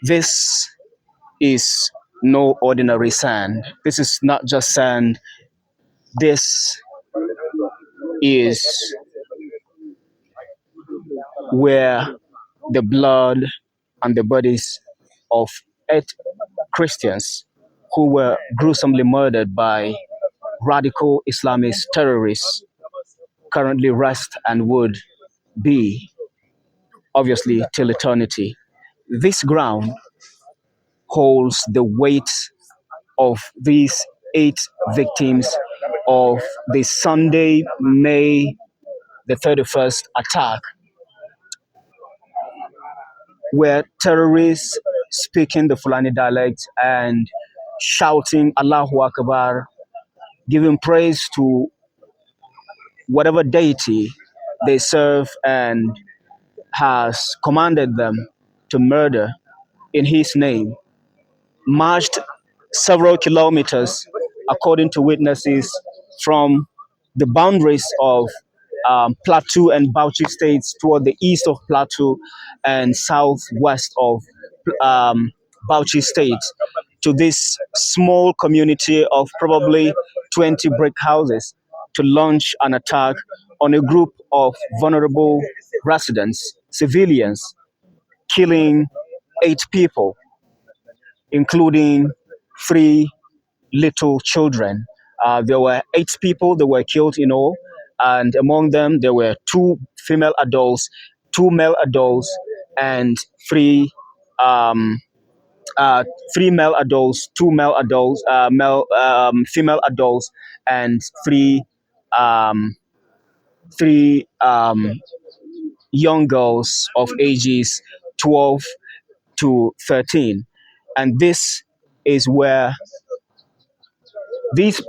This is no ordinary sand. This is not just sand. This is where the blood and the bodies of 8 Christians who were gruesomely murdered by radical Islamist terrorists currently rest and would be, obviously, till eternity. This ground holds the weight of these 8 victims of the Sunday, May the 31st attack, where terrorists speaking the Fulani dialect and shouting Allahu Akbar, giving praise to whatever deity they serve and has commanded them to murder in his name, marched several kilometers, according to witnesses, from the boundaries of Plateau and Bauchi states toward the east of Plateau and southwest of um, Bauchi state to this small community of probably 20 brick houses to launch an attack on a group of vulnerable residents, civilians, killing 8 people, including 3 little children. There were 8 people that were killed in all, and among them there were 2 female adults, 2 male adults, and three um, 3 male adults, 2 male adults, male female adults, and um, three young girls of ages 12 to 13. And this is where these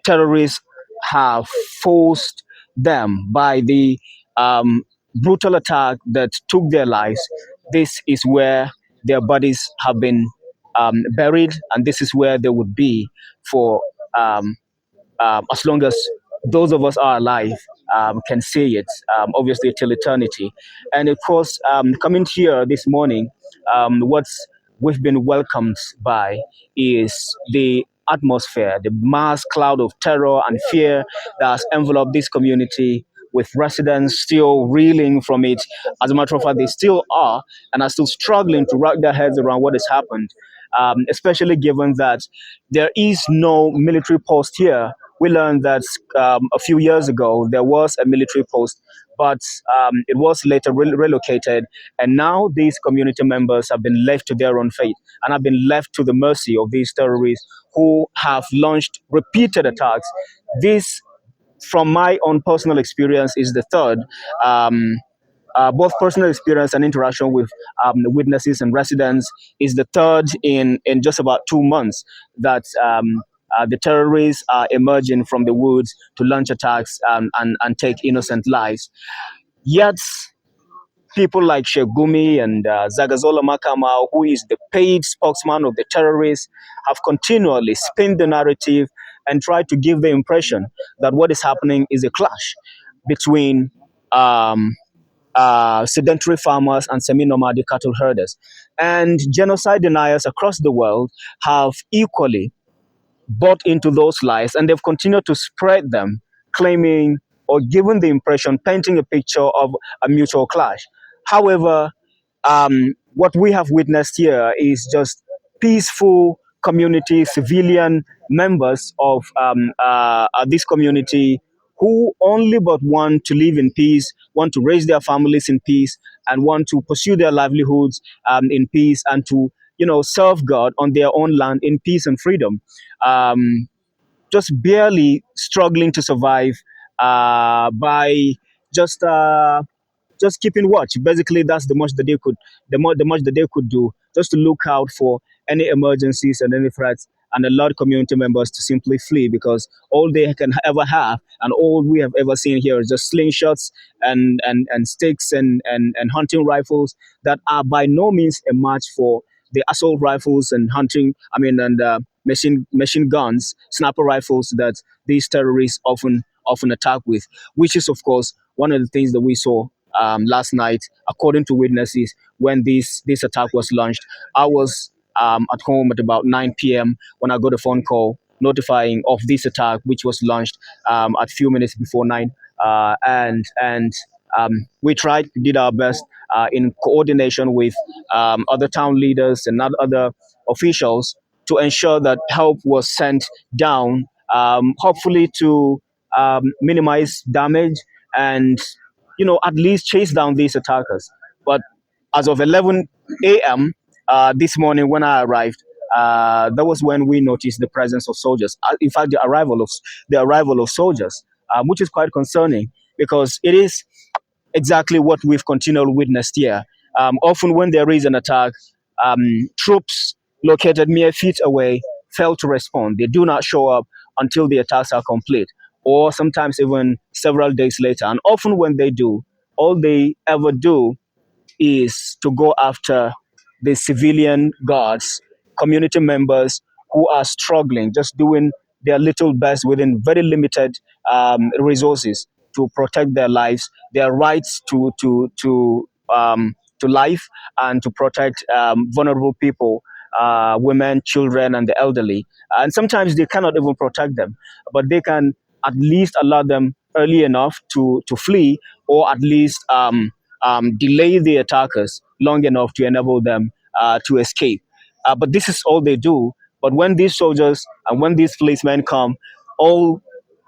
terrorists have forced them by the um, brutal attack that took their lives. This is where their bodies have been buried, and this is where they would be for um, as long as those of us are alive can see it, obviously till eternity. And of course, coming here this morning, what we've been welcomed by is the atmosphere, the mass cloud of terror and fear that has enveloped this community, with residents still reeling from it. As a matter of fact, they still are and are still struggling to wrap their heads around what has happened, especially given that there is no military post here. We learned that a few years ago there was a military post, but it was later relocated, and now these community members have been left to their own fate and have been left to the mercy of these terrorists who have launched repeated attacks. This, from my own personal experience, is the third. Both personal experience and interaction with witnesses and residents is the third in just about 2 months that the terrorists are emerging from the woods to launch attacks and take innocent lives. Yet, people like Sheikh Gumi and Zagazola Makama, who is the paid spokesman of the terrorists, have continually spin the narrative and tried to give the impression that what is happening is a clash between um, sedentary farmers and semi-nomadic cattle herders. And genocide deniers across the world have equally bought into those lies, and they've continued to spread them, claiming or giving the impression, painting a picture of a mutual clash. However, what we have witnessed here is just peaceful community, civilian members of this community who only but want to live in peace, want to raise their families in peace, and want to pursue their livelihoods in peace, and to serve God on their own land in peace and freedom. Um, just barely struggling to survive by just uh, just keeping watch. Basically, that's the much that they could, the much that they could do, just to look out for any emergencies and any threats, and allow community members to simply flee, because all they can ever have and all we have ever seen here is just slingshots and sticks and hunting rifles that are by no means a match for the assault rifles and hunting. I mean, and machine guns, sniper rifles that these terrorists often attack with, which is of course one of the things that we saw last night, according to witnesses, when this attack was launched. I was at home at about 9 p.m. when I got a phone call notifying of this attack, which was launched at few minutes before 9. And we tried, did our best in coordination with other town leaders and other officials to ensure that help was sent down, hopefully to minimize damage and at least chase down these attackers. But as of 11 a.m. This morning when I arrived, that was when we noticed the presence of soldiers. In fact, the arrival of soldiers, which is quite concerning because it is exactly what we've continually witnessed here. Often, when there is an attack, troops located mere feet away fail to respond. They do not show up until the attacks are complete, or sometimes even several days later. And often, when they do, all they ever do is to go after the civilian guards, community members who are struggling, just doing their little best within very limited resources to protect their lives, their rights to life, and to protect vulnerable people, women, children, and the elderly. And sometimes they cannot even protect them, but they can at least allow them early enough to flee, or at least delay the attackers long enough to enable them to escape. But this is all they do. But when these soldiers and when these policemen come, all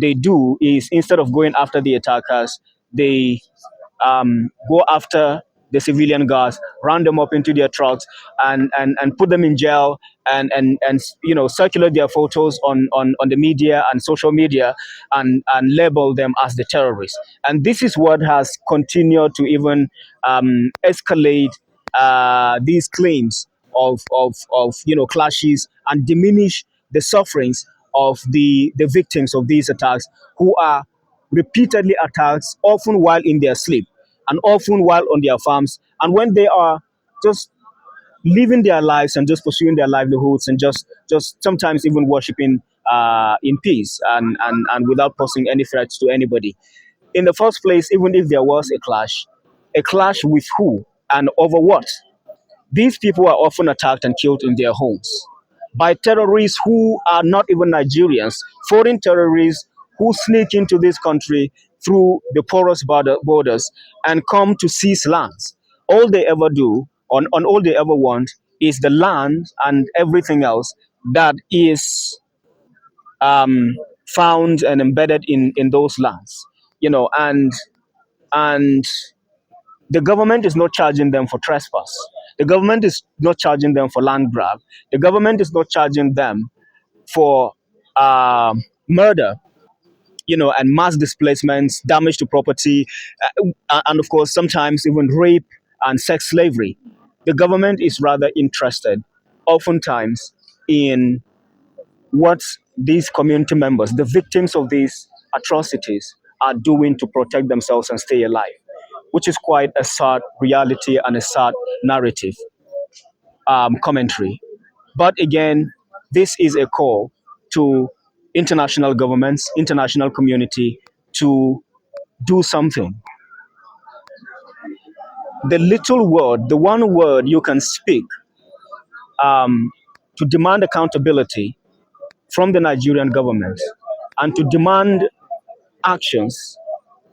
they do is, instead of going after the attackers, they go after the civilian guards, round them up into their trucks, and put them in jail, and circulate their photos on the media and social media, and label them as the terrorists. And this is what has continued to even escalate these claims of clashes, and diminish the sufferings of the victims of these attacks, who are repeatedly attacked, often while in their sleep, and often while on their farms, and when they are just living their lives and just pursuing their livelihoods, and just sometimes even worshiping in peace, and without posing any threats to anybody. In the first place, even if there was a clash with who and over what? These people are often attacked and killed in their homes by terrorists who are not even Nigerians, foreign terrorists who sneak into this country through the porous borders and come to seize lands. All they ever do, on all they ever want, is the land and everything else that is um, found and embedded in those lands. And the government is not charging them for trespass. The government is not charging them for land grab. The government is not charging them for murder, and mass displacements, damage to property, and of course, sometimes even rape and sex slavery. The government is rather interested, oftentimes, in what these community members, the victims of these atrocities, are doing to protect themselves and stay alive, which is quite a sad reality and a sad narrative commentary. But again, this is a call to international governments, international community, to do something. The little word, the one word you can speak to demand accountability from the Nigerian government, and to demand actions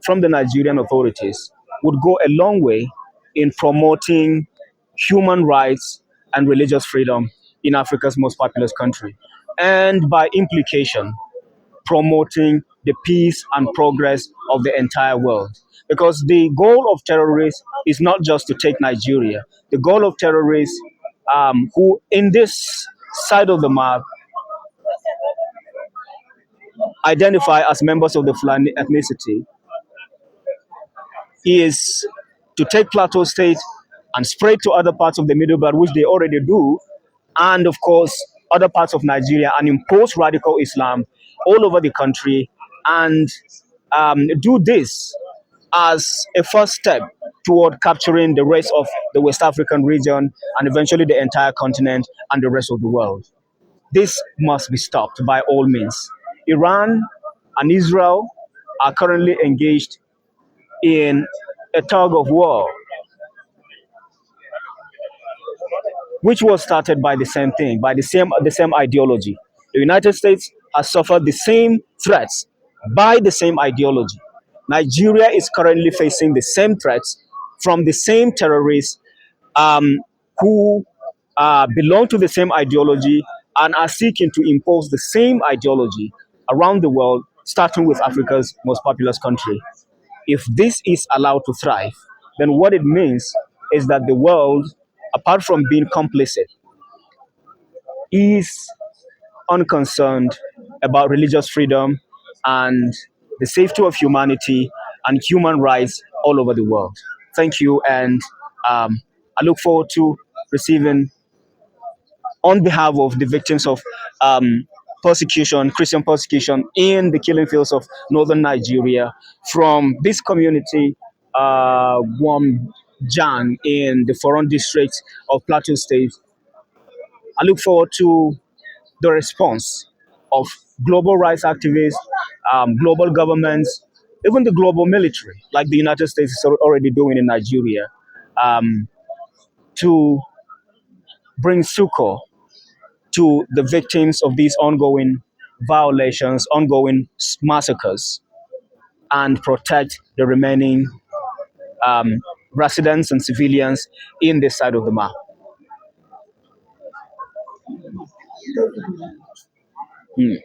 from the Nigerian authorities, would go a long way in promoting human rights and religious freedom in Africa's most populous country. And by implication, promoting the peace and progress of the entire world. Because the goal of terrorists is not just to take Nigeria. The goal of terrorists, who in this side of the map identify as members of the Fulani ethnicity, is to take Plateau State and spread to other parts of the Middle Belt, which they already do, and of course, other parts of Nigeria, and impose radical Islam all over the country, and do this as a first step toward capturing the rest of the West African region, and eventually the entire continent and the rest of the world. This must be stopped by all means. Iran and Israel are currently engaged in a tug of war, which was started by the same thing, by the same ideology. The United States has suffered the same threats by the same ideology. Nigeria is currently facing the same threats from the same terrorists um, who belong to the same ideology and are seeking to impose the same ideology around the world, starting with Africa's most populous country. If this is allowed to thrive, then what it means is that the world, apart from being complicit, is unconcerned about religious freedom and the safety of humanity and human rights all over the world. Thank you, and I look forward to receiving, on behalf of the victims of persecution, Christian persecution in the killing fields of northern Nigeria, from this community, Wamjan in the Foron district of Plateau State. I look forward to the response of global rights activists, global governments, even the global military, like the United States is already doing in Nigeria, um, to bring succor to the victims of these ongoing violations, ongoing massacres, and protect the remaining um, residents and civilians in this side of the map. Mm.